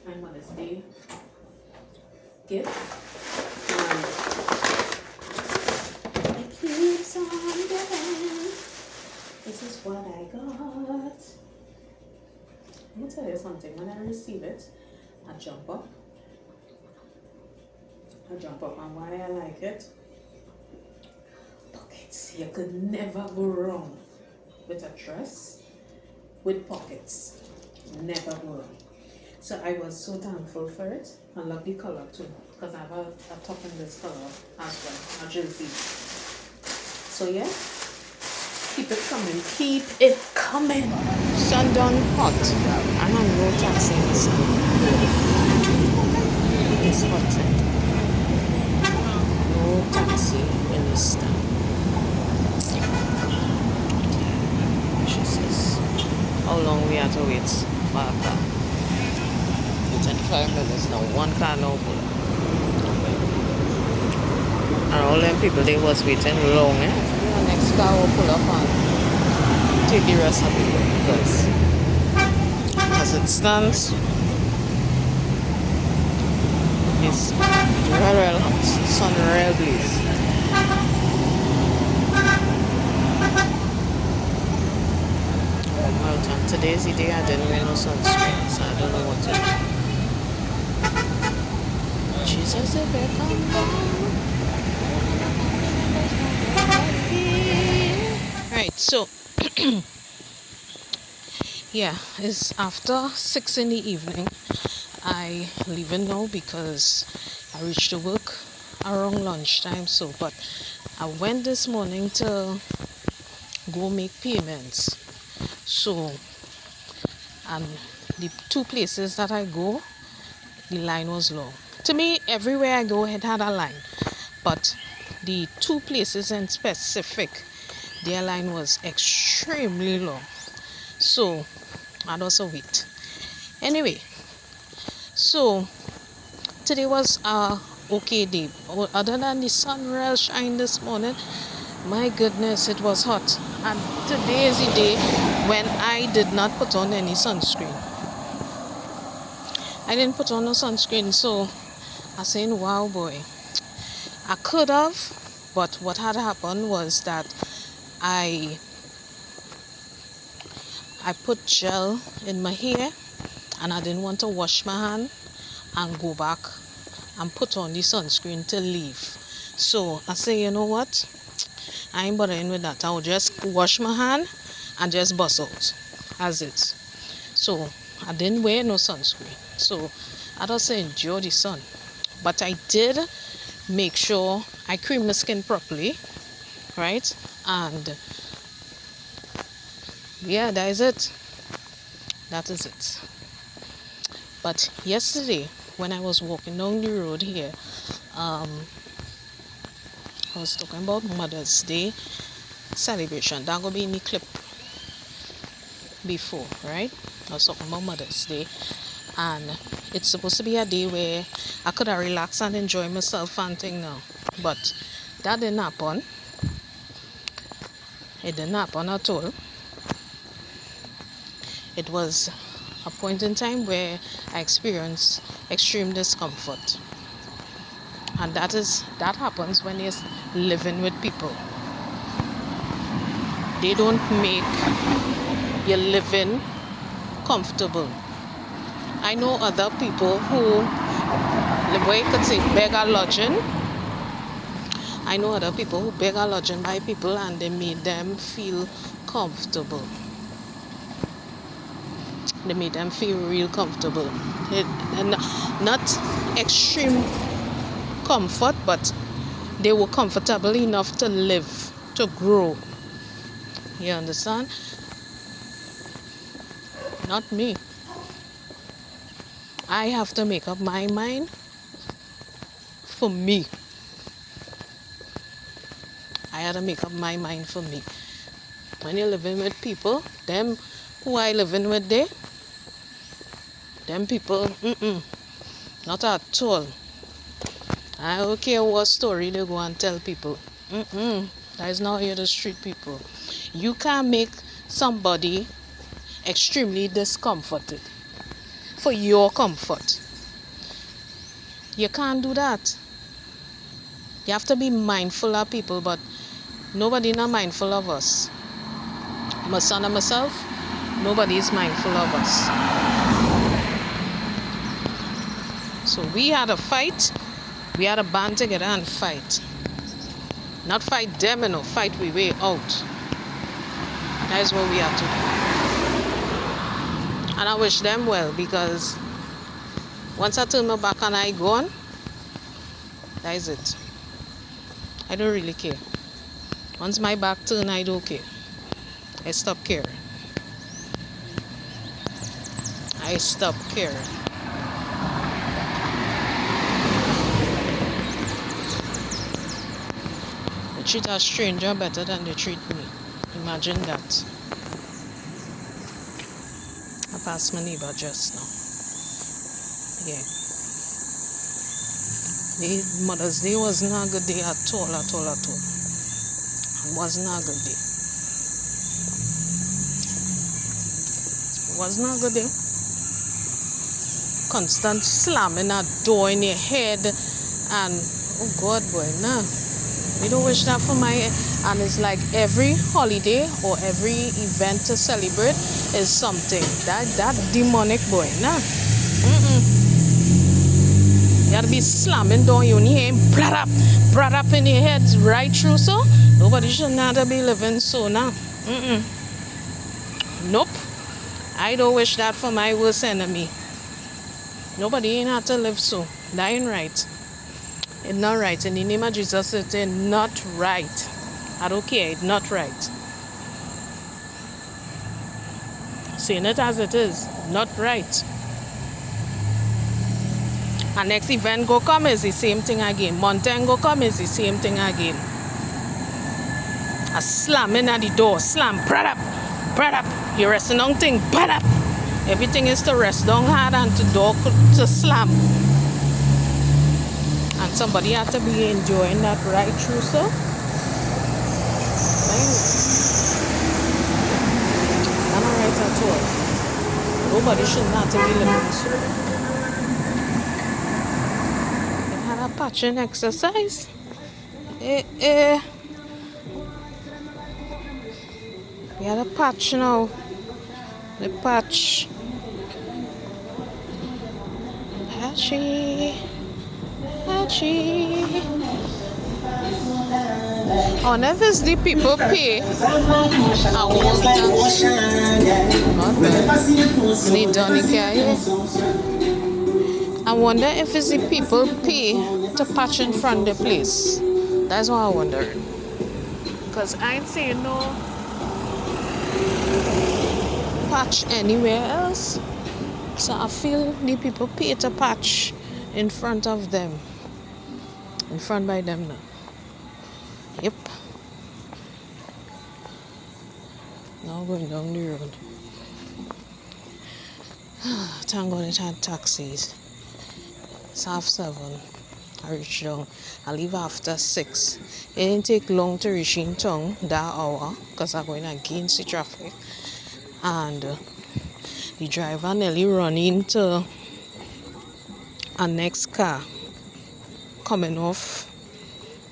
my Mother's Day gift. And it keeps on giving. This is what I got. Let me tell you something. When I receive it, I jump up. On why I like it. Pockets. You could never go wrong with a dress with pockets. Never go wrong. So I was so thankful for it. I love the color too, because I have a top in this color as well, a jersey. So yeah, keep it coming. Keep it coming. Sun done hot. I have no taxi in this town. It's hot. No taxi in this town. Jesus. How long we have to wait for a car? 25 minutes now. One car now pull up. And all them people they was waiting long, eh? The next car will pull up and take the rest of people because as it stands, it's real hot. Sun real blaze. And today's the day I didn't wear no sunscreen, so I don't know what to do. Jesus, if I come down. Right, so yeah, it's after 6 in the evening. I leaving now because I reached to work around lunchtime. So, but I went this morning to go make payments. So, the two places that I go, the line was long. To me, everywhere I go, it had a line. But the two places in specific, their line was extremely long. So, I'd also wait. Anyway, so today was a okay day. Other than the sun real shine this morning, my goodness, it was hot. And today is the day when I did not put on any sunscreen. I didn't put on no sunscreen, so I saying, wow, boy. I could have, but what had happened was that I put gel in my hair and I didn't want to wash my hand and go back and put on the sunscreen to leave. So I say, you know what? I ain't bothering with that. I'll just wash my hand and just bust out as it. So I didn't wear no sunscreen. So I just enjoy the sun. But I did make sure I cream the skin properly, right? And yeah, that is it. That is it. But yesterday, when I was walking down the road here, I was talking about Mother's Day celebration. That will be in the clip before, right? I was talking about Mother's Day. And it's supposed to be a day where I could relax and enjoy myself and thing now. But that didn't happen. It didn't happen at all. It was a point in time where I experienced extreme discomfort. And that happens when you're living with people. They don't make your living comfortable. I know other people who, the way you could say, beg a lodging. I know other people who beg a lodging by people and they made them feel comfortable. They made them feel real comfortable. Not extreme comfort, but they were comfortable enough to live, to grow. You understand? Not me. I have to make up my mind for me. I had to make up my mind for me. When you're living with people, them who I living with there, them people, not at all. I don't care what story they go and tell people. That is not here to treat people. You can't make somebody extremely discomforted. for your comfort. You can't do that. You have to be mindful of people, but nobody not mindful of us. My son and myself, nobody is mindful of us. So we had a fight. We had a band together and fight. Not fight them, fight we way out. That is what we have to do. And I wish them well, because once I turn my back and I gone, that is it. I don't really care. Once my back turn, I don't care. I stop caring. I stop caring. They treat a stranger better than they treat me. Imagine that. I passed my neighbor just now. Yeah. Mother's Day was not a good day at all. It was not a good day. It was not a good day. Constant slamming a door in your head and, oh God, boy, nah. We don't wish that for my, and it's like every holiday or every event to celebrate is something. That demonic boy, nah. You gotta be slamming down your knee and brat up in your head right through, so nobody should not be living so now. Nope. I don't wish that for my worst enemy. Nobody ain't have to live so. That ain't right. It's not right. In the name of Jesus, it's not right. I don't care. It's not right. Saying it as it is. Not right. And next event go come is the same thing again. Mountain go come is the same thing again. A slamming at the door. Slam. Brat up. You're resting on thing. Brat up. Everything is to rest down hard and to door to slam. And somebody had to be enjoying that right through, so. Not right at all. Nobody should not be living so. They had a patching exercise. We had a patch now. The patch. Patchy. I wonder if it's the people pay. I wonder if it's the people pay to patch in front of the place. That's what I wonder. Because I ain't saying no patch anywhere else. So I feel the people pay to patch in front of them. In front by them now. Yep. Now going down the road. Thank God it had taxis. It's 7:30. I reach down. I leave after 6. It didn't take long to reach in town that hour because I'm going against the traffic. And the driver nearly run into a next car coming off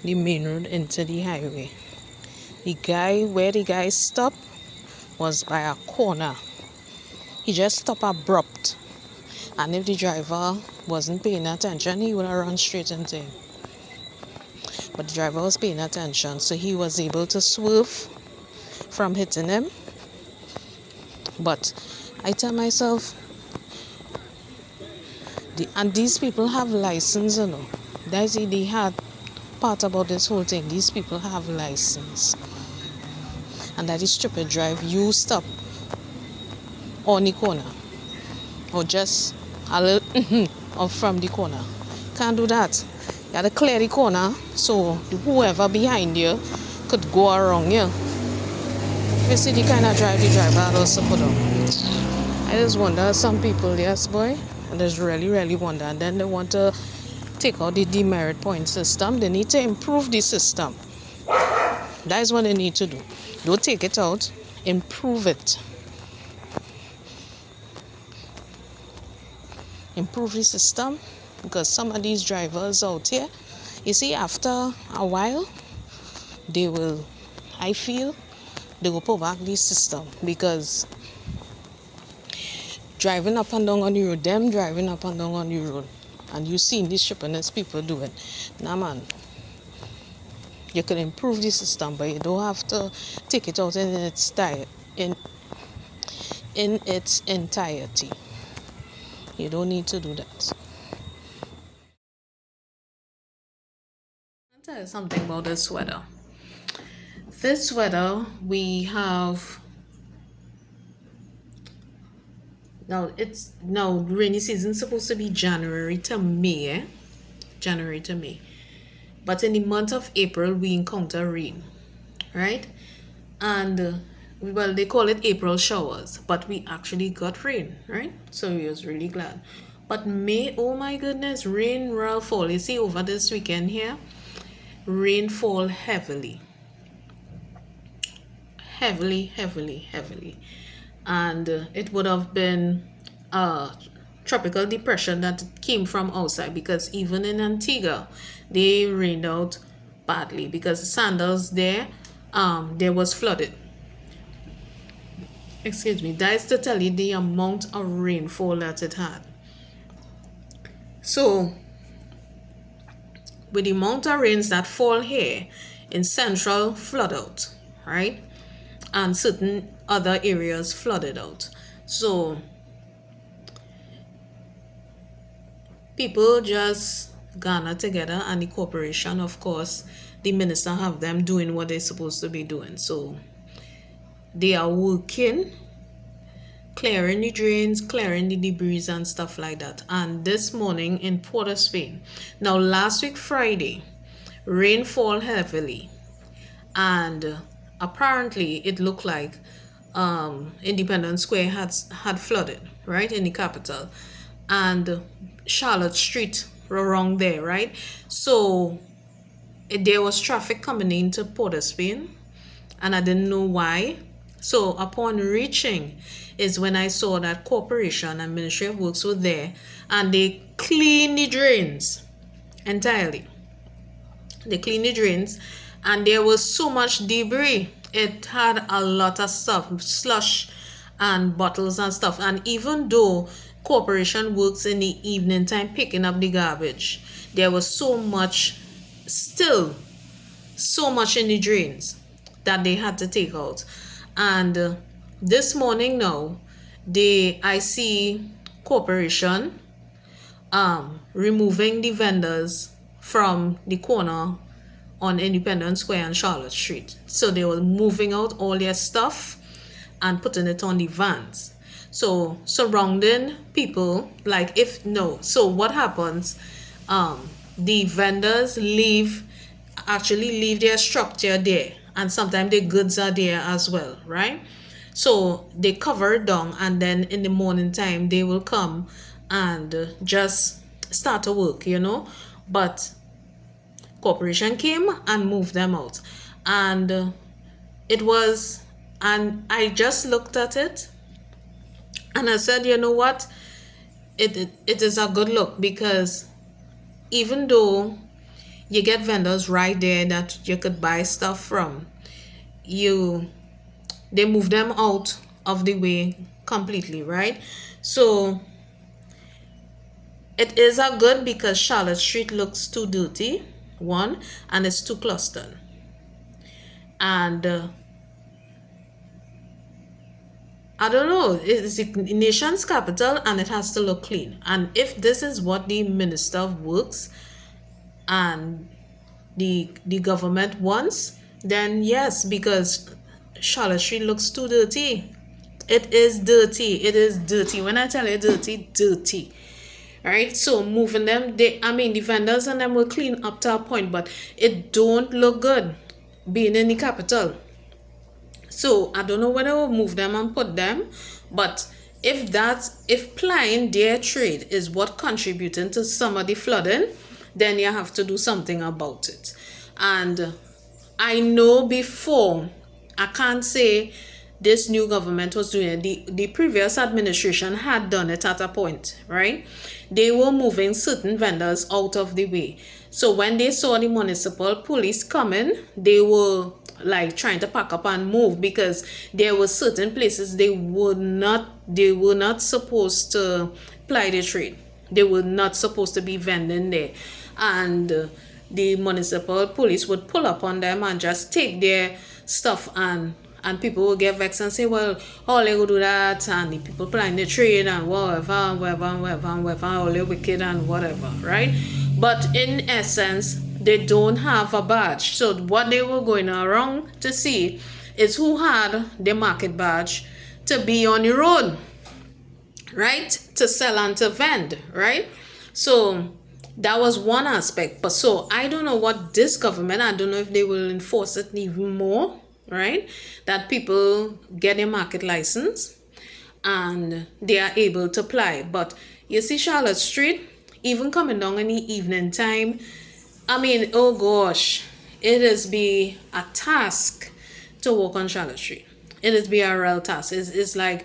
the main road into the highway. Where the guy stopped was by a corner. He just stopped abrupt. And if the driver wasn't paying attention, he would have run straight into him. But the driver was paying attention, so he was able to swerve from hitting him. But I tell myself, and these people have license, That's the hard part about this whole thing. These people have license. And that is stupid drive. You stop on the corner. Or just a little or from the corner. Can't do that. You gotta clear the corner so whoever behind you could go around you. You see the kind of drive the driver also put on. I just wonder, some people, yes boy, I just really wonder. And then they want to take out the demerit point system. They need to improve the system. That is what they need to do. Don't take it out, improve it. improve the system, because some of these drivers out here, you see, after a while, they will, I feel, they will put back the system, because driving up and down on the road, them driving up and down on the road, and you seen these stupidness people doing. Nah, man, you can improve the system, but you don't have to take it out in its in its entirety. You don't need to do that. I'll tell you something about this weather. This weather, we have now rainy season supposed to be January to May, January to May. But in the month of April, we encounter rain, right? And well, they call it April showers, but we actually got rain, right? So we was really glad. But May, oh my goodness, rain will fall. You see, over this weekend here, rain fall heavily. And it would have been a tropical depression that came from outside, because even in Antigua, they rained out badly, because Sandals there was flooded. Excuse me, that is to tell you the amount of rainfall that it had. So, with the amount of rains that fall here in Central, flood out, right? And certain other areas flooded out. So, people just gather together, and the corporation, of course, the minister have them doing what they're supposed to be doing. So, they are working, clearing the drains, clearing the debris and stuff like that. And this morning in Port of Spain, now last week Friday, rainfall heavily, and apparently it looked like Independence Square had flooded, right, in the capital, and Charlotte Street around there, right? So there was traffic coming into Port of Spain, and I didn't know why. So upon reaching is when I saw that corporation and Ministry of Works were there, and they cleaned the drains entirely. They cleaned the drains, and there was so much debris. It had a lot of stuff, slush and bottles and stuff. And even though corporation works in the evening time picking up the garbage, there was so much in the drains that they had to take out. And this morning now, I see corporation removing the vendors from the corner on Independence Square and Charlotte Street. So they were moving out all their stuff and putting it on the vans. So surrounding people, so what happens, the vendors actually leave their structure there, and sometimes their goods are there as well, right? So they cover it down, and then in the morning time they will come and just start to work, but corporation came and moved them out. And I just looked at it and I said, you know what, it is a good look, because even though you get vendors right there that you could buy stuff from, they move them out of the way completely, right? So it is a good, because Charlotte Street looks too dirty, one, and it's too clustered. And I don't know, it's the nation's capital and it has to look clean. And if this is what the Minister of Works and the government wants, then yes, because Charlotte Street looks too dirty. It is dirty. It is dirty. When I tell you dirty, dirty. Right? So moving them, the vendors and them will clean up to a point, but it don't look good being in the capital. So I don't know whether we'll move them and put them, but if plying their trade is what contributing to some of the flooding, then you have to do something about it. And I know before, I can't say this new government was doing it. The previous administration had done it at a point, right? They were moving certain vendors out of the way. So when they saw the municipal police coming, they were like trying to pack up and move, because there were certain places they were not supposed to ply their trade. They were not supposed to be vending there. And the municipal police would pull up on them and just take their stuff, and people will get vexed and say, well, all they will do that, and the people plying the trade and whatever, all they wicked and whatever, right? But in essence, they don't have a badge. So what they were going around to see is who had the market badge to be on the road, right? To sell and to vend, right? So that was one aspect. But so I don't know what this government, I don't know if they will enforce it even more, right? That people get a market license and they are able to ply. But you see Charlotte Street, even coming down in the evening time, I mean, oh gosh, it is be a task to walk on Charlotte Street. It is be a real task. It's like,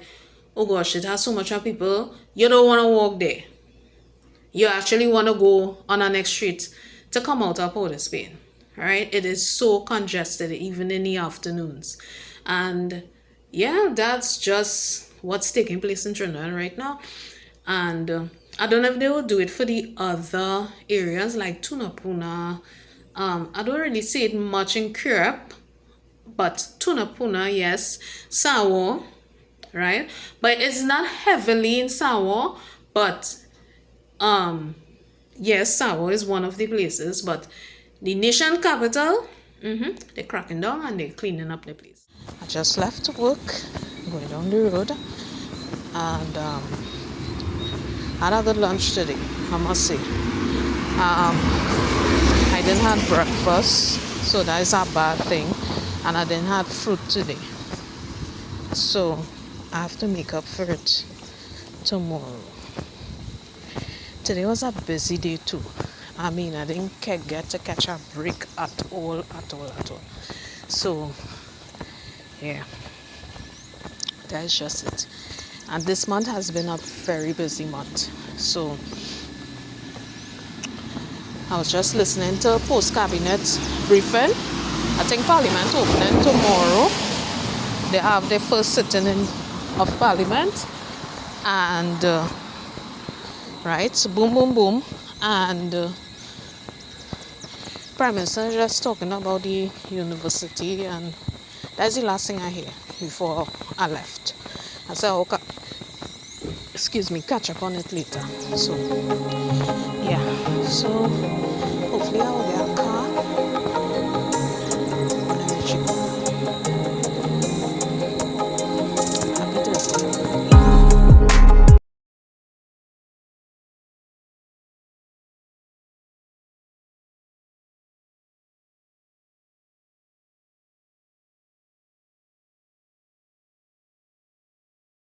oh gosh, it has so much of people. You don't want to walk there. You actually want to go on the next street to come out of Port of Spain, right? It is so congested, even in the afternoons. And yeah, that's just what's taking place in Trinidad right now. And I don't know if they will do it for the other areas like Tunapuna. I don't really see it much in Kirrap, but Tunapuna, yes. Sawo, right? But it's not heavily in Sawo, but yes, Sawo is one of the places, but the nation capital, they're cracking down and they're cleaning up the place. I just left work, going down the road, and I had a good lunch today, I must say. I didn't have breakfast, so that is a bad thing, and I didn't have fruit today. So I have to make up for it tomorrow. Today was a busy day too. I mean, I didn't get to catch a break at all. So, yeah, that's just it. And this month has been a very busy month. So, I was just listening to a post-cabinet briefing. I think Parliament opening tomorrow. They have their first sitting of Parliament. And, right, boom. And Prime Minister just talking about the university, and that's the last thing I hear before I left. I said, okay, catch up on it later. So, yeah, so hopefully I will get a car